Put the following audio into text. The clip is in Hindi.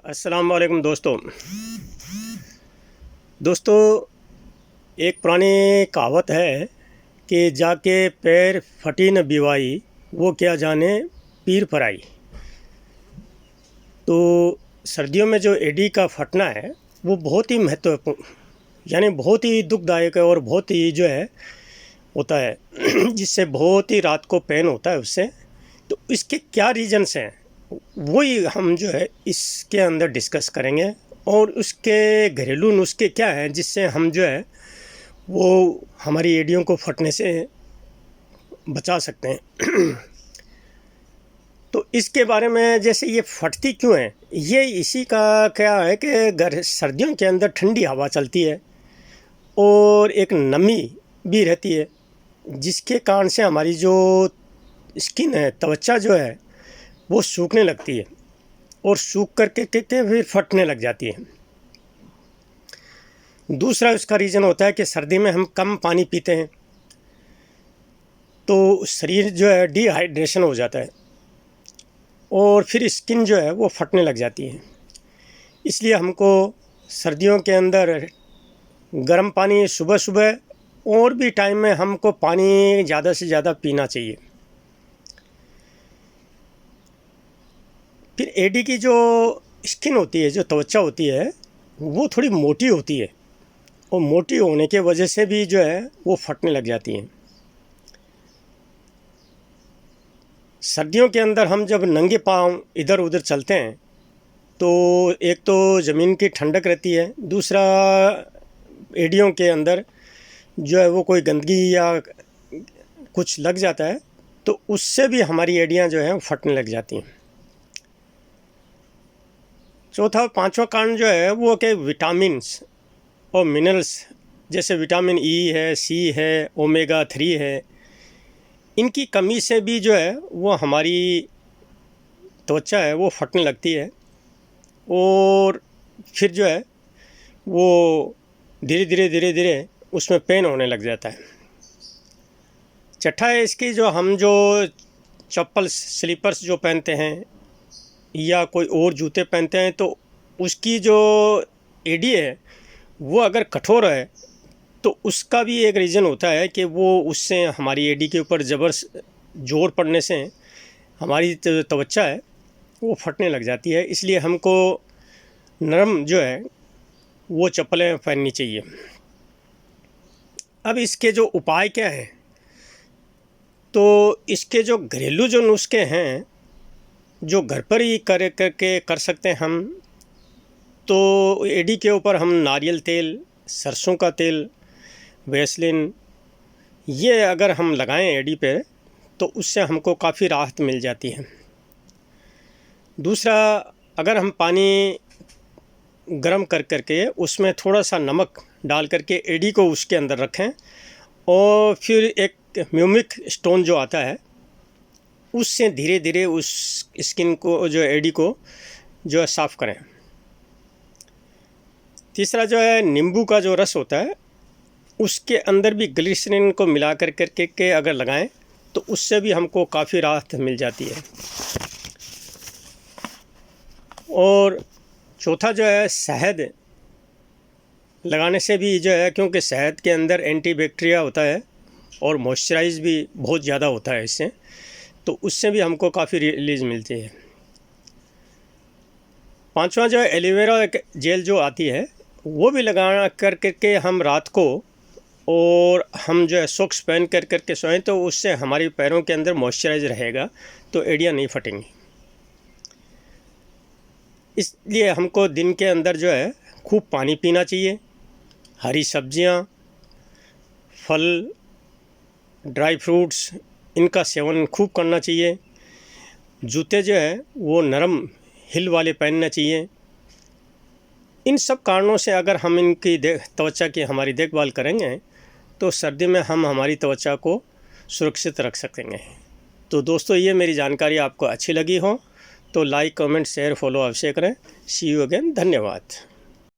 अस्सलाम वालेकुम दोस्तों एक पुरानी कहावत है कि जाके पैर फटी न बिवाई वो क्या जाने पीर पर आई। तो सर्दियों में जो एडी का फटना है वो बहुत ही महत्वपूर्ण यानी बहुत ही दुखदायक है और बहुत ही जो है होता है जिससे बहुत ही रात को पेन होता है उससे। तो इसके क्या रीजन्स हैं वही हम जो है इसके अंदर डिस्कस करेंगे और उसके घरेलू नुस्खे क्या हैं जिससे हम जो है वो हमारी एड़ियों को फटने से बचा सकते हैं। तो इसके बारे में जैसे ये फटती क्यों है, ये इसी का क्या है कि सर्दियों के अंदर ठंडी हवा चलती है और एक नमी भी रहती है जिसके कारण से हमारी जो स्किन है, त्वचा जो है वो सूखने लगती है और सूख करके फिर फटने लग जाती है। दूसरा उसका रीज़न होता है कि सर्दी में हम कम पानी पीते हैं तो शरीर जो है डिहाइड्रेशन हो जाता है और फिर स्किन जो है वो फटने लग जाती है। इसलिए हमको सर्दियों के अंदर गर्म पानी सुबह सुबह और भी टाइम में हमको पानी ज़्यादा से ज़्यादा पीना चाहिए। फिर एडी की जो स्किन होती है, जो त्वचा होती है, वो थोड़ी मोटी होती है और मोटी होने के वजह से भी जो है वो फटने लग जाती हैं। सर्दियों के अंदर हम जब नंगे पाँव इधर उधर चलते हैं तो एक तो ज़मीन की ठंडक रहती है, दूसरा एड़ियों के अंदर जो है वो कोई गंदगी या कुछ लग जाता है तो उससे भी हमारी एड़ियाँ जो हैं फटने लग जाती हैं। चौथा और पांचवा कारण जो है वो कि विटामिन्स और मिनरल्स जैसे विटामिन ई है, सी है, ओमेगा 3 है, इनकी कमी से भी जो है वो हमारी त्वचा है वो फटने लगती है और फिर जो है वो धीरे धीरे उसमें पेन होने लग जाता है। छठा है इसकी जो चप्पल स्लीपर्स जो पहनते हैं या कोई और जूते पहनते हैं तो उसकी जो एडी है वो अगर कठोर है तो उसका भी एक रीज़न होता है कि वो उससे हमारी एडी के ऊपर जोर पड़ने से हमारी त्वचा है वो फटने लग जाती है। इसलिए हमको नरम जो है वो चप्पलें पहननी चाहिए। अब इसके जो उपाय क्या हैं, तो इसके जो घरेलू जो नुस्खे हैं जो घर पर ही कर सकते हैं हम, तो एडी के ऊपर हम नारियल तेल, सरसों का तेल, वैसलीन ये अगर हम लगाएं एडी पे तो उससे हमको काफ़ी राहत मिल जाती है। दूसरा, अगर हम पानी गरम करके उसमें थोड़ा सा नमक डाल करके एडी को उसके अंदर रखें और फिर एक म्यूमिक स्टोन जो आता है उससे धीरे धीरे उस स्किन को जो एडी को जो है साफ़ करें। तीसरा जो है नींबू का जो रस होता है उसके अंदर भी ग्लिसरीन को मिला करके अगर लगाएं तो उससे भी हमको काफ़ी राहत मिल जाती है। और चौथा जो है शहद लगाने से भी जो है, क्योंकि शहद के अंदर एंटीबैक्टीरिया होता है और मॉइस्चराइज भी बहुत ज़्यादा होता है इससे, तो उससे भी हमको काफ़ी रिलीज़ मिलती है। पांचवा जो है एलोवेरा जेल जो आती है वो भी लगा करके हम रात को और हम जो है सॉक्स पहन करके सोएं तो उससे हमारी पैरों के अंदर मॉइस्चराइज रहेगा तो एड़ियाँ नहीं फटेंगी। इसलिए हमको दिन के अंदर जो है खूब पानी पीना चाहिए, हरी सब्जियां, फल, ड्राई फ्रूट्स इनका सेवन खूब करना चाहिए। जूते जो है वो नरम हिल वाले पहनना चाहिए। इन सब कारणों से अगर हम इनकी त्वचा की हमारी देखभाल करेंगे तो सर्दी में हम हमारी त्वचा को सुरक्षित रख सकेंगे। तो दोस्तों, ये मेरी जानकारी आपको अच्छी लगी हो तो लाइक, कमेंट, शेयर, फॉलो अवश्य करें। सी यू अगेन। धन्यवाद।